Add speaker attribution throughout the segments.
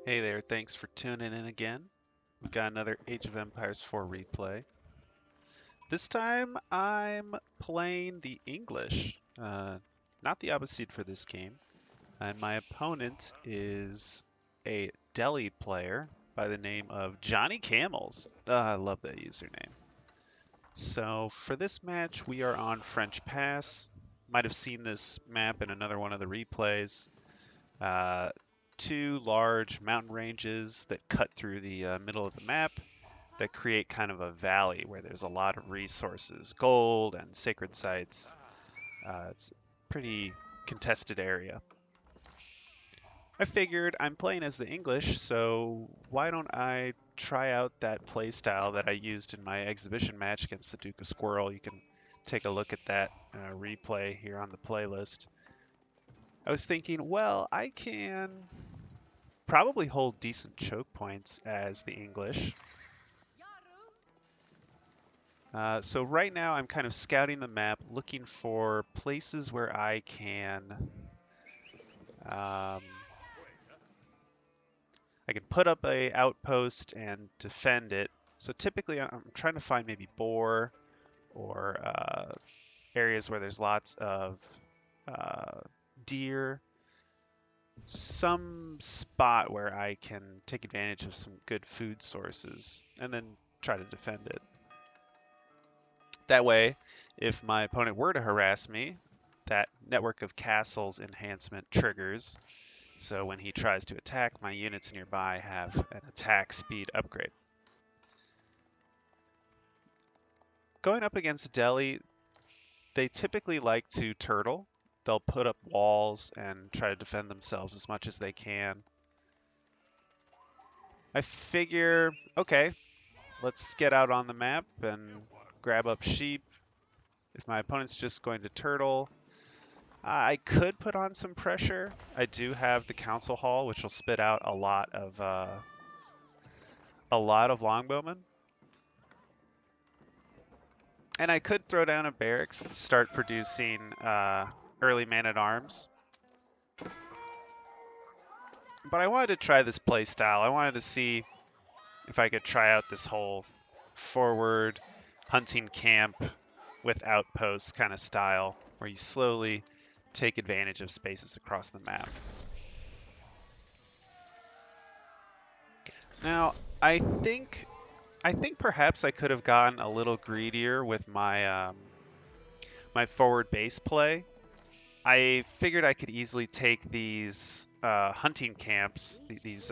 Speaker 1: Hey there, thanks for tuning in again. We've got another Age of Empires 4 replay. This time I'm playing the English, not the Abbasid for this game. And my opponent is a Delhi player by the name of Johnny Camels. I love that username. So for this match, we are on French Pass. Might have seen this map in another one of the replays. Uh, Two large mountain ranges that cut through the middle of the map that create kind of a valley where there's a lot of resources, gold and sacred sites. It's a pretty contested area. I figured I'm playing as the English, so why don't I try out that playstyle that I used in my exhibition match against the Duke of Squirrel? You can take a look at that replay here on the playlist. I was thinking, well, I can probably hold decent choke points as the English. So right now I'm kind of scouting the map, looking for places where I um, can put up a outpost and defend it. So typically I'm trying to find maybe boar or areas where there's lots of uh, deer, some spot where I can take advantage of some good food sources and then try to defend it. That way, if my opponent were to harass me, that network of castles enhancement triggers. So when he tries to attack, my units nearby have an attack speed upgrade. Going up against Delhi, they typically like to turtle. They'll put up walls and try to defend themselves as much as they can. I figure, okay, let's get out on the map and grab up sheep. If my opponent's just going to turtle, I could put on some pressure. I do have the council hall, which will spit out a lot of longbowmen, and I could throw down a barracks and start producing early man-at-arms. But I wanted to try this play style. I wanted to see if I could try out this whole forward hunting camp with outposts kind of style, where you slowly take advantage of spaces across the map. Now, I think perhaps I could have gotten a little greedier with my forward base play. I figured I could easily take these hunting camps, these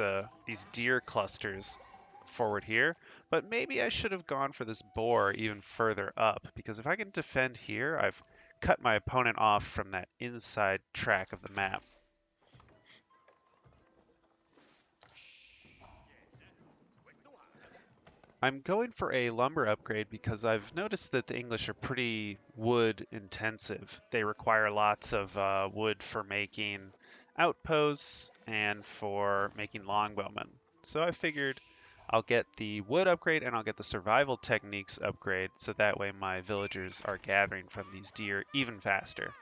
Speaker 1: deer clusters, forward here, but maybe I should have gone for this boar even further up, because if I can defend here, I've cut my opponent off from that inside track of the map. I'm going for a lumber upgrade because I've noticed that the English are pretty wood intensive. They require lots of wood for making outposts and for making longbowmen. So I figured I'll get the wood upgrade and I'll get the survival techniques upgrade so that way my villagers are gathering from these deer even faster.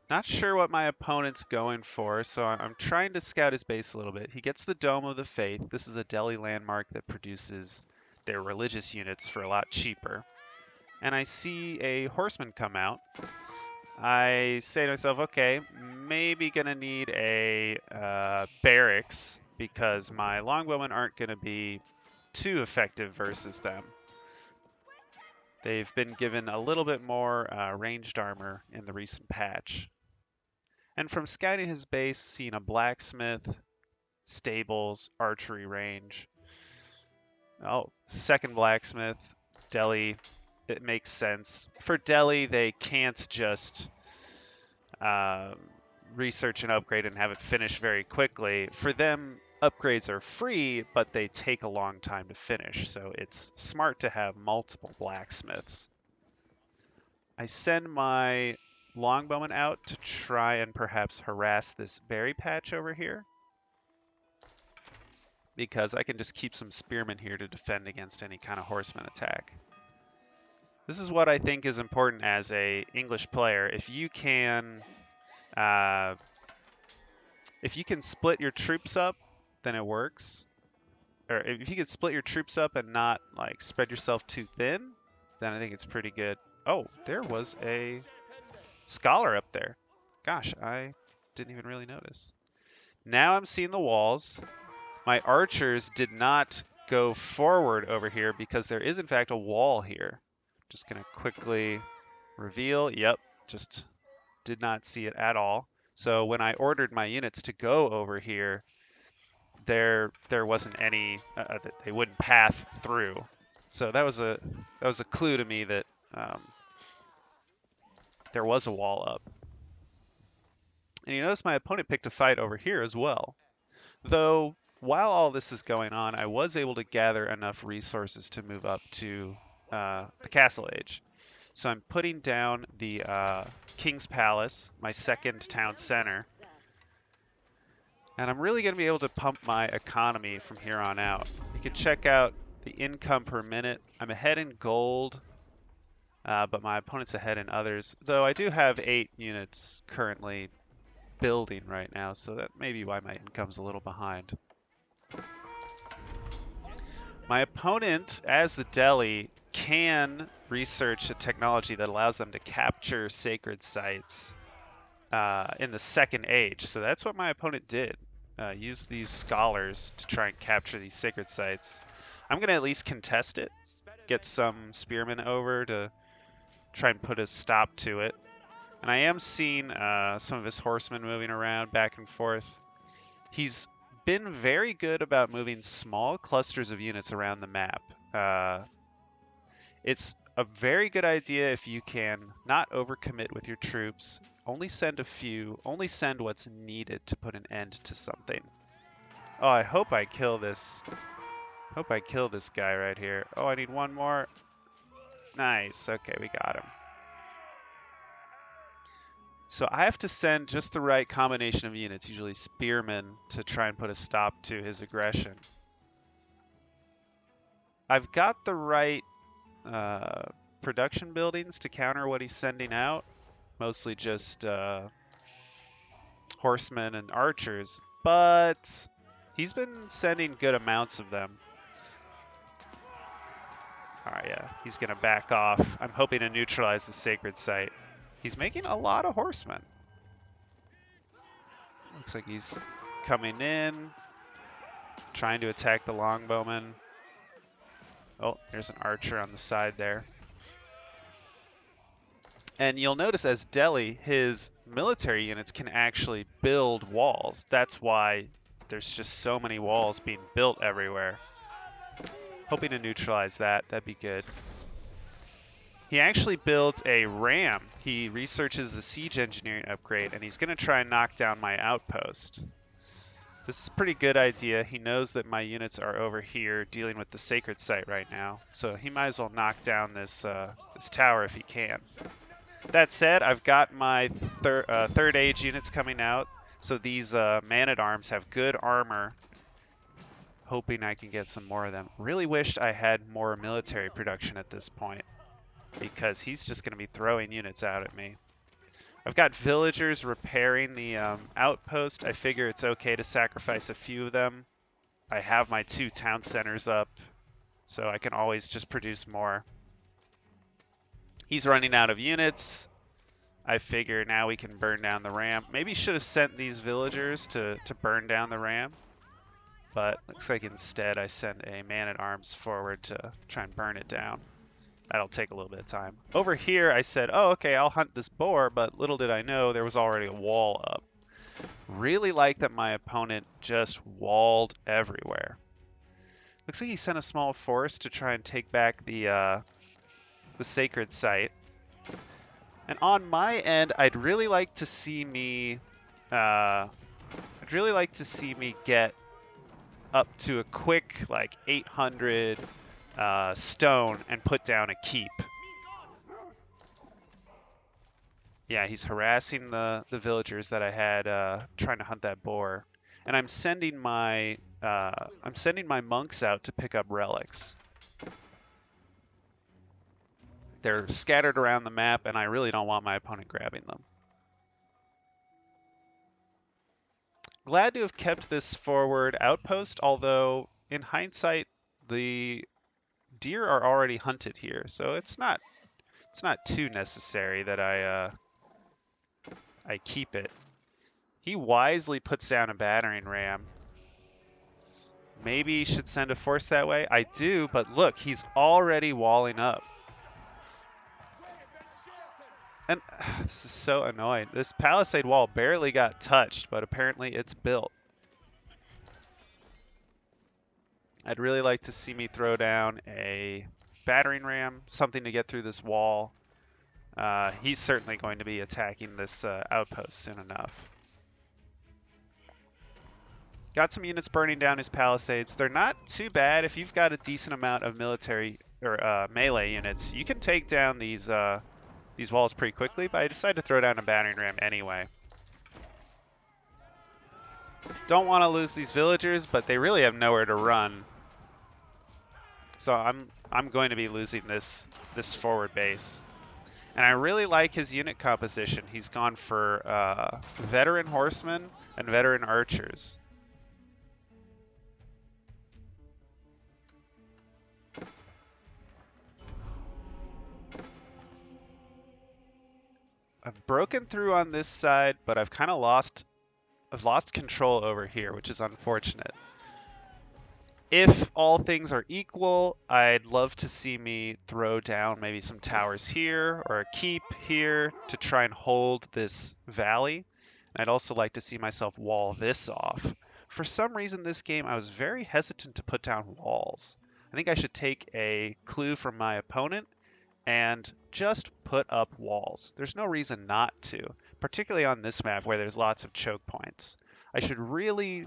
Speaker 1: Not sure what my opponent's going for, so I'm trying to scout his base a little bit. He gets the Dome of the Faith. This is a Delhi landmark that produces their religious units for a lot cheaper. And I see a horseman come out. I say to myself, okay, maybe gonna need a barracks because my longbowmen aren't gonna be too effective versus them. They've been given a little bit more ranged armor in the recent patch. And from scouting his base, seeing a blacksmith, stables, archery range. Oh, second blacksmith, Delhi. It makes sense. For Delhi, they can't just um, research and upgrade and have it finished very quickly. For them, upgrades are free, but they take a long time to finish. So it's smart to have multiple blacksmiths. I send my longbowman out to try and perhaps harass this berry patch over here, because I can just keep some spearmen here to defend against any kind of horseman attack. This is what I think is important as a English player. If you can uh, If you can split your troops up, then it works. Or if you can split your troops up and not like spread yourself too thin, then I think it's pretty good. Oh, there was a scholar up there. Gosh, I didn't even really notice. Now I'm seeing the walls. My archers did not go forward over here because there is in fact a wall here. Just gonna quickly reveal. Yep, just did not see it at all. So when I ordered my units to go over here, there wasn't any that they wouldn't pass through. So that was a clue to me that um, there was a wall up. And you notice my opponent picked a fight over here as well. Though while all this is going on, I was able to gather enough resources to move up to the Castle Age. So I'm putting down the King's Palace, my second town center. And I'm really going to be able to pump my economy from here on out. You can check out the income per minute. I'm ahead in gold, but my opponent's ahead in others. Though I do have 8 units currently building right now, so that may be why my income's a little behind. My opponent, as the Delhi, can research a technology that allows them to capture sacred sites in the Second Age. So that's what my opponent did. Use these scholars to try and capture these sacred sites. I'm going to at least contest it, get some spearmen over to try and put a stop to it. And I am seeing some of his horsemen moving around back and forth. He's been very good about moving small clusters of units around the map. It's a very good idea if you can not overcommit with your troops. Only send a few, only send what's needed to put an end to something. Oh, I hope I kill this. Hope I kill this guy right here. Oh, I need one more. Nice. Okay, we got him. So I have to send just the right combination of units, usually spearmen, to try and put a stop to his aggression. I've got the right production buildings to counter what he's sending out. Mostly just horsemen and archers, but he's been sending good amounts of them. Alright, yeah, he's gonna back off. I'm hoping to neutralize the sacred site. He's making a lot of horsemen. Looks like he's coming in, trying to attack the longbowmen. Oh, there's an archer on the side there. And you'll notice as Delhi, his military units can actually build walls. That's why there's just so many walls being built everywhere. Hoping to neutralize that. That'd be good. He actually builds a ram. He researches the siege engineering upgrade, and he's going to try and knock down my outpost. This is a pretty good idea. He knows that my units are over here dealing with the sacred site right now, so he might as well knock down this tower if he can. That said, I've got my third age units coming out, so these man-at-arms have good armor. Hoping I can get some more of them. Really wished I had more military production at this point, because he's just going to be throwing units out at me. I've got villagers repairing the outpost. I figure it's okay to sacrifice a few of them. I have my 2 town centers up, so I can always just produce more. He's running out of units. I figure now we can burn down the ram. Maybe should have sent these villagers to burn down the ram. But looks like instead I send a man-at-arms forward to try and burn it down. That'll take a little bit of time. Over here I said, oh, okay, I'll hunt this boar, but little did I know there was already a wall up. Really like that my opponent just walled everywhere. Looks like he sent a small force to try and take back the sacred site. And on my end, I'd really like to see me get up to a quick like 800 stone and put down a keep. Yeah, he's harassing the villagers that I had trying to hunt that boar, and I'm sending my monks out to pick up relics. They're scattered around the map, and I really don't want my opponent grabbing them. glad to have kept this forward outpost, although in hindsight, the deer are already hunted here, so it's not too necessary that I keep it. He wisely puts down a battering ram. Maybe should send a force that way. I do, but look, he's already walling up. And this is so annoying. This palisade wall barely got touched, but apparently it's built. I'd really like to see me throw down a battering ram, something to get through this wall. He's certainly going to be attacking this outpost soon enough. Got some units burning down his palisades. They're not too bad if you've got a decent amount of military or melee units. You can take down these walls pretty quickly, but I decided to throw down a battering ram anyway. Don't want to lose these villagers, but they really have nowhere to run. So I'm going to be losing this forward base. And I really like his unit composition. He's gone for veteran horsemen and veteran archers. I've broken through on this side, but I've kind of lost control over here, which is unfortunate. If all things are equal, I'd love to see me throw down maybe some towers here or a keep here to try and hold this valley. And I'd also like to see myself wall this off. For some reason this game, I was very hesitant to put down walls. I think I should take a clue from my opponent and just put up walls. There's no reason not to, particularly on this map where there's lots of choke points. I should really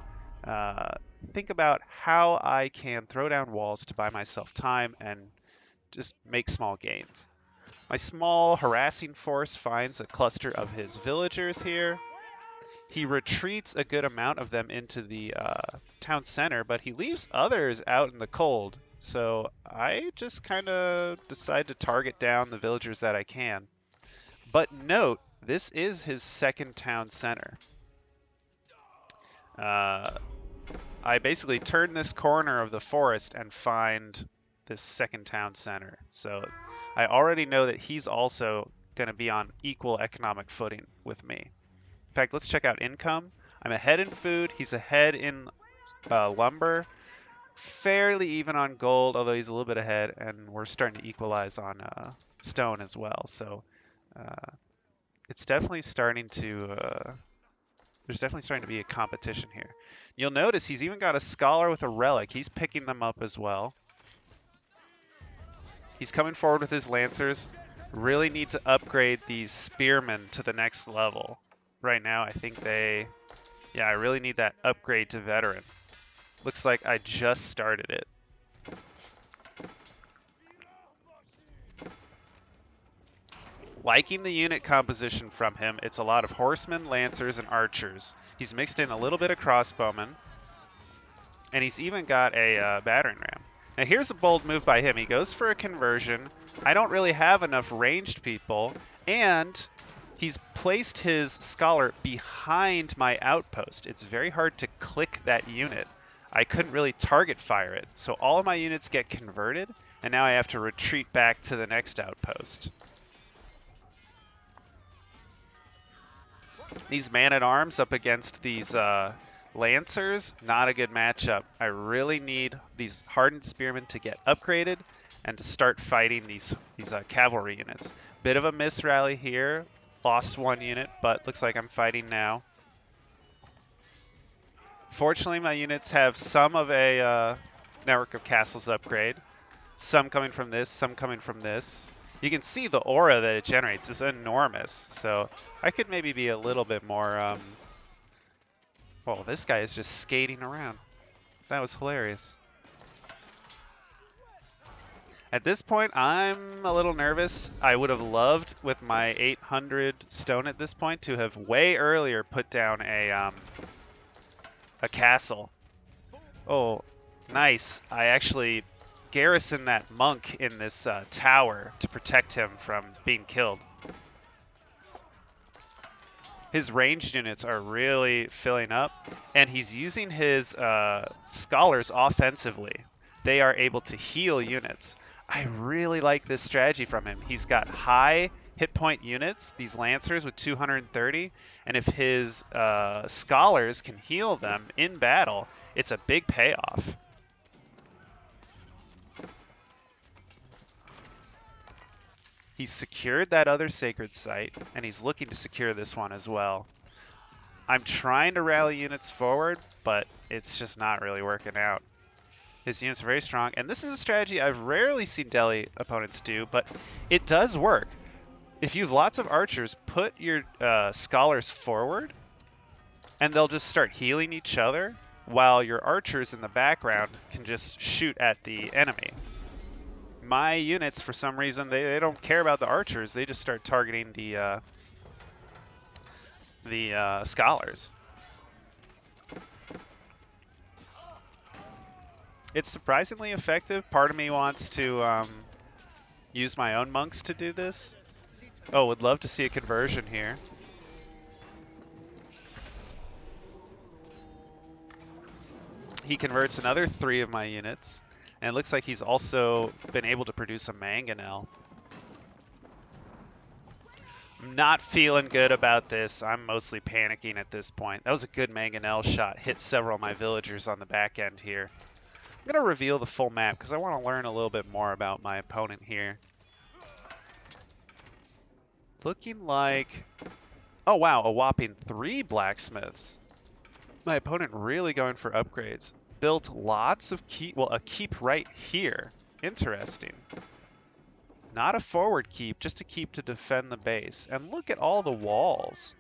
Speaker 1: think about how I can throw down walls to buy myself time and just make small gains. My small harassing force finds a cluster of his villagers here. He retreats a good amount of them into the town center, but he leaves others out in the cold. So I just kind of decide to target down the villagers that I can. But note, this is his second town center. I basically turn this corner of the forest and find this second town center. So I already know that he's also going to be on equal economic footing with me. In fact, let's check out income. I'm ahead in food. He's ahead in lumber. Fairly even on gold, although he's a little bit ahead. And we're starting to equalize on stone as well. So it's definitely starting to... there's definitely starting to be a competition here. You'll notice he's even got a scholar with a relic. He's picking them up as well. He's coming forward with his lancers. Really need to upgrade these spearmen to the next level. Right now, I think yeah, I really need that upgrade to veteran. Looks like I just started it. Liking the unit composition from him. It's a lot of horsemen, lancers, and archers. He's mixed in a little bit of crossbowmen. And he's even got a battering ram. Now here's a bold move by him. He goes for a conversion. I don't really have enough ranged people. And he's placed his scholar behind my outpost. It's very hard to click that unit. I couldn't really target fire it. So all of my units get converted. And now I have to retreat back to the next outpost. These man-at-arms up against these lancers, not a good matchup. I really need these hardened spearmen to get upgraded and to start fighting these cavalry units. Bit of a miss rally here. Lost one unit, but looks like I'm fighting now. Fortunately, my units have some of a network of castles upgrade. Some coming from this, some coming from this. You can see the aura that it generates is enormous, so I could maybe be a little bit more... Well, this guy is just skating around. That was hilarious. At this point, I'm a little nervous. I would have loved, with my 800 stone at this point, to have way earlier put down a castle. Oh, nice. I actually garrison that monk in this tower to protect him from being killed. His ranged units are really filling up, and he's using his scholars offensively. They are able to heal units. I really like this strategy from him. He's got high hit point units, these lancers with 230, and if his scholars can heal them in battle, it's a big payoff. He's secured that other sacred site, and he's looking to secure this one as well. I'm trying to rally units forward, but it's just not really working out. His units are very strong, and this is a strategy I've rarely seen Delhi opponents do, but it does work. If you have lots of archers, put your scholars forward, and they'll just start healing each other, while your archers in the background can just shoot at the enemy. My units, for some reason, they don't care about the archers. They just start targeting the scholars. It's surprisingly effective. Part of me wants to use my own monks to do this. Oh, would love to see a conversion here. He converts another 3 of my units, and it looks like he's also been able to produce a mangonel. I'm not feeling good about this. I'm mostly panicking at this point. That was a good mangonel shot. Hit several of my villagers on the back end here. I'm going to reveal the full map because I want to learn a little bit more about my opponent here. Looking like... Oh wow, a whopping 3 blacksmiths. My opponent really going for upgrades. Built lots of keep, well, a keep right here. Interesting. Not a forward keep, just a keep to defend the base. And look at all the walls.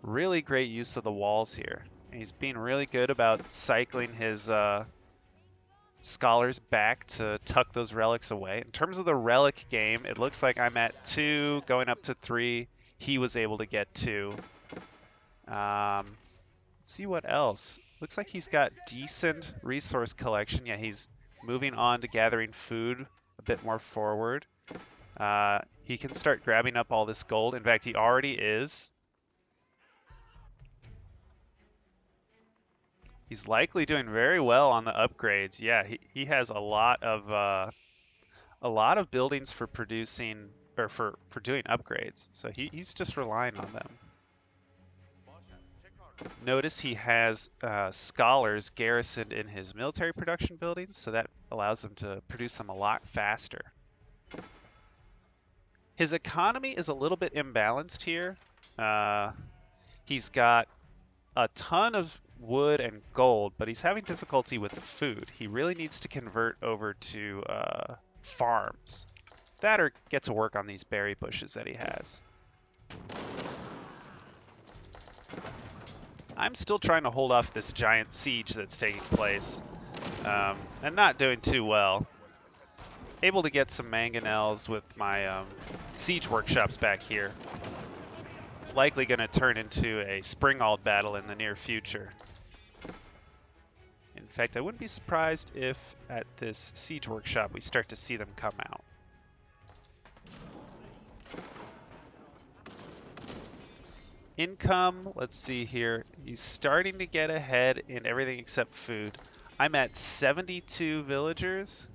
Speaker 1: Really great use of the walls here. And he's being really good about cycling his scholars back to tuck those relics away. In terms of the relic game, it looks like I'm at 2, going up to 3. He was able to get 2. Let's see what else. Looks like he's got decent resource collection. Yeah, he's moving on to gathering food a bit more forward. He can start grabbing up all this gold. In fact, he already is. He's likely doing very well on the upgrades. Yeah, he has a lot of buildings for producing or for doing upgrades. So he's just relying on them. Notice he has scholars garrisoned in his military production buildings, so that allows them to produce them a lot faster. His economy is a little bit imbalanced here. He's got a ton of wood and gold, but he's having difficulty with food. He really needs to convert over to farms. That or get to work on these berry bushes that he has. I'm still trying to hold off this giant siege that's taking place, and not doing too well. Able to get some mangonels with my siege workshops back here. It's likely going to turn into a Springald battle in the near future. In fact, I wouldn't be surprised if at this siege workshop we start to see them come out. Income, let's see here. He's starting to get ahead in everything except food. I'm at 72 villagers.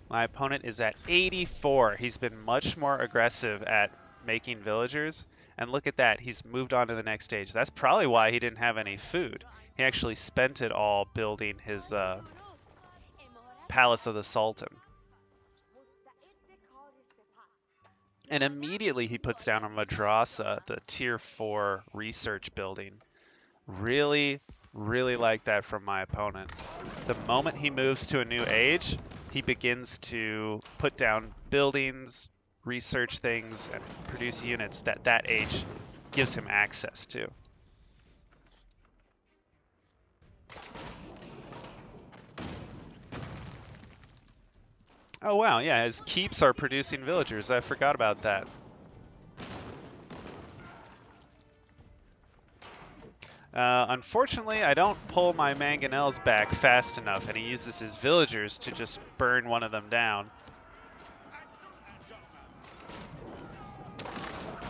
Speaker 1: My opponent is at 84. He's been much more aggressive at making villagers. And look at that, he's moved on to the next stage. That's probably why he didn't have any food. He actually spent it all building his Palace of the Sultan. And immediately he puts down a madrasa, the tier 4 research building. Really, really like that from my opponent. The moment he moves to a new age, he begins to put down buildings, research things, and produce units that that age gives him access to. Oh wow, yeah, his keeps are producing villagers. I forgot about that. Unfortunately, I don't pull my mangonels back fast enough, and he uses his villagers to just burn one of them down.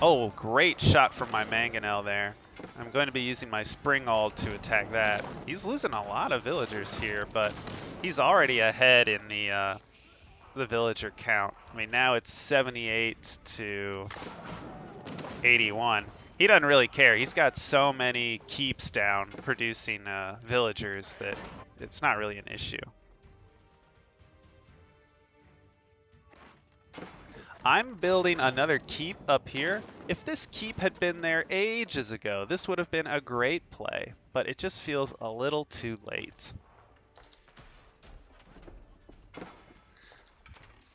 Speaker 1: Oh, great shot from my mangonel there. I'm going to be using my Spring Ald to attack that. He's losing a lot of villagers here, but he's already ahead in the villager count. I mean, now it's 78 to 81. He doesn't really care. He's got so many keeps down producing villagers that it's not really an issue. I'm building another keep up here. If this keep had been there ages ago, this would have been a great play, but it just feels a little too late.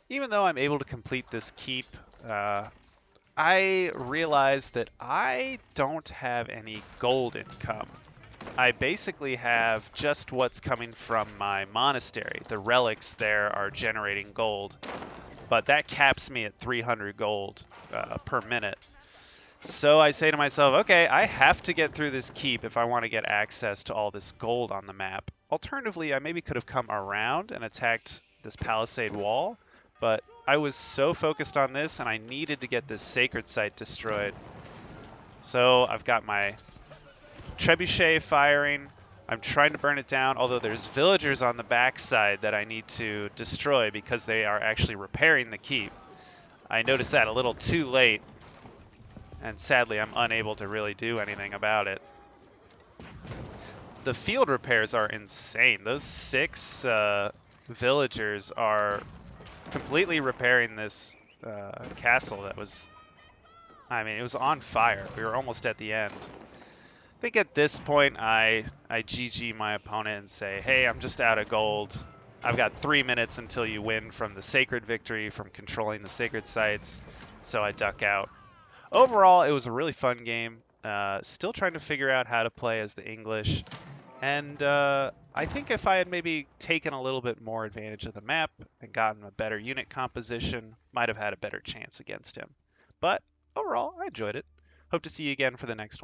Speaker 1: Even though I'm able to complete this keep, I realize that I don't have any gold income. I basically have just what's coming from my monastery. The relics there are generating gold, but that caps me at 300 gold per minute. So I say to myself, okay, I have to get through this keep if I want to get access to all this gold on the map. Alternatively, I maybe could have come around and attacked this palisade wall, but I was so focused on this and I needed to get this sacred site destroyed. So I've got my trebuchet firing. I'm trying to burn it down, although there's villagers on the backside that I need to destroy because they are actually repairing the keep. I noticed that a little too late, and sadly I'm unable to really do anything about it. The field repairs are insane. Those 6 villagers are completely repairing this castle that was, I mean, it was on fire. We were almost at the end. I think at this point I GG my opponent and say, hey, I'm just out of gold. I've got 3 minutes until you win from the sacred victory, from controlling the sacred sites, so I duck out. Overall, it was a really fun game. Still trying to figure out how to play as the English. And I think if I had maybe taken a little bit more advantage of the map and gotten a better unit composition, might have had a better chance against him. But overall, I enjoyed it. Hope to see you again for the next one.